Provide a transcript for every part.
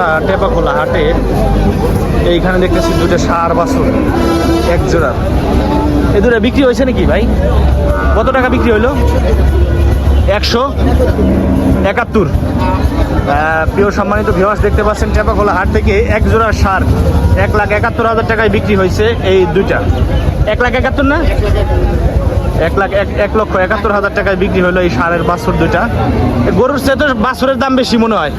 আমরা টেপাখোলা হাটে এইখানে দেখতেছি দুটো ষাঁড় বাছুর এক জোড়া। এ দুটো বিক্রি হয়েছে নাকি ভাই? কত টাকা বিক্রি হইলো? 171। প্রিয় সম্মানিত ভিউয়ার্স, দেখতে পাচ্ছেন টেপাখোলা হাট থেকে এক জোড়া ষাঁড় 1,71,000 টাকায় বিক্রি হয়েছে। এই দুইটা 1,71,000 না, 1,71,000 টাকায় বিক্রি হলো এই ষাঁড়ের বাছুর দুইটা। গরুর চেয়ে তো বাছুরের দাম বেশি মনে হয়,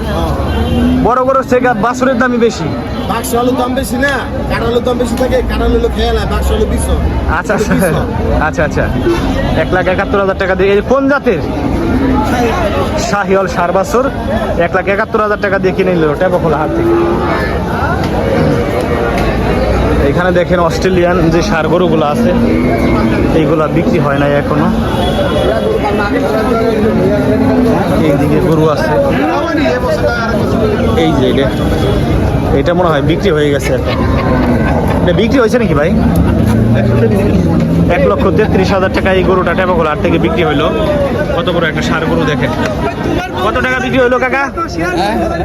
বড় গরুর চেয়ে বাছুরের দামই বেশি। বাক্সালুর দাম বেশি না, কাঁঠালের দাম বেশি থাকে, কাঁঠাল হলো খেয়াল হয়, বাক্সালু 200। আচ্ছা আচ্ছা আচ্ছা, 1,71,000 টাকা দিয়ে। কোন জাতের? শাহিওয়াল ষাঁড় বাছুর 1,71,000 টাকা দিয়ে কিনে নিল টেপাখোলা হাট থেকে। এখানে দেখেন অস্ট্রেলিয়ান যে ষাঁড় গরুগুলো আছে এইগুলা বিক্রি হয় নাই এখনো। এইদিকে গরু আছে, এই যে এটা মনে হয় বিক্রি হয়ে গেছে এখন। এটা বিক্রি হয়েছে নাকি ভাই? 1,33,000 টাকা এই গরুটা টেপাখোলা হাট থেকে বিক্রি হইলো। কত বড় একটা ষাঁড় গরু দেখেন। কত টাকা বিক্রি হইলো কাকা?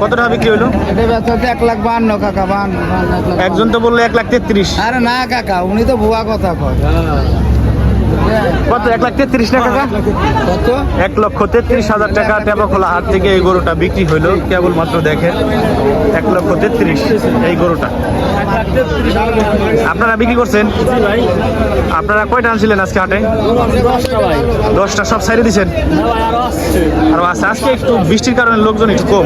কত টাকা বিক্রি হইলো? 1,52,000 কাকা। একজন তো বললো 1,33,000। আরে না কাকা, উনি তো ভুয়া কথা কয়। কত? 1,33,000 না কাকা? কত? 1,33,000 টাকা টেপাখোলা হাট থেকে এই গরুটা বিক্রি হইলো। কেবলমাত্র দেখেন 1,33,000 এই গরুটা আপনারা বিক্রি করছেন। আপনারা কয়টা আনছিলেন আজকে হাটে? 10টা। সব সাইডে দিচ্ছেন? আর আজকে একটু বৃষ্টির কারণে লোকজন একটু কম।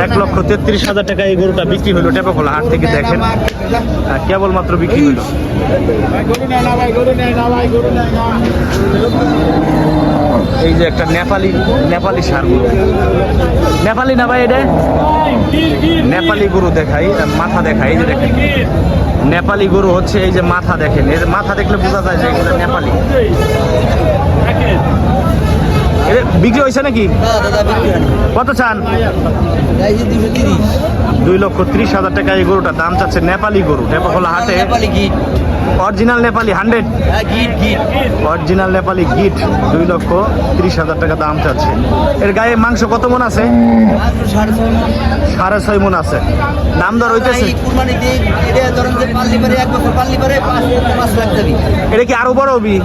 1,33,000 টাকা এই গরুটা বিক্রি হইলো টেপাখোলা হাট থেকে। দেখেন কেবলমাত্র বিক্রি হইলো। এই যে একটা নেপালি ষাঁড় গরু। নেপালি না ভাই? এটা নেপালি গরু দেখাই, মাথা দেখাই। এই যে দেখেন নেপালি গরু হচ্ছে, এই যে মাথা দেখেন, এর মাথা দেখলে বোঝা যায় যে এগুলো নেপালি। বিক্রি হয়েছে নাকি? কত চান? 2,30,000 টাকা এই গরুটা দাম চাচ্ছে। নেপালি গরু টেপাখোলা হাটে, অরিজিনাল নেপালি 100, অরিজিনাল নেপালি গিট। 2,30,000 টাকা দাম চাচ্ছে। এর গায়ে মাংস কত মন আছে? 6.5 মন আছে। দাম দর হইতেছে? এটা কি আরো বড় হবি?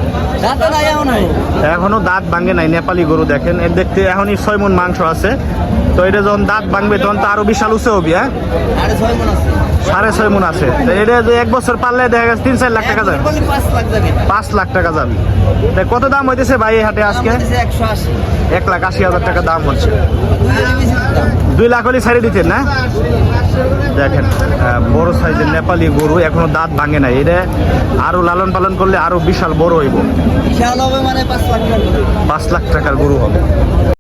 এখনো দাঁত ভাঙে নাই। নেপালি গরু দেখেন, এর দেখতে এখনই 6 মন মাংস আছে। তো এটা যখন দাঁত ভাঙবে তখন তো আরো বিশাল উঁচু হবি। হ্যাঁ, 6.5 মন আছে। এটা যে 1 বছর পারলে দেখা গেছে 3-4 লাখ টাকা যাবে। 5 লাখ টাকা যাবে। কত দাম হইতেছে ভাই এই হাটে আজকে? 1,80,000 টাকা দাম হচ্ছে। 2 লাখ হলে ছাড়ে দিতেন না? দেখেন বড় সাইজের নেপালি গরু, এখনো দাঁত ভাঙে নাই। এটা আরো লালন পালন করলে আরো বিশাল বড় হইব। 5 লাখ টাকার গরু হবে।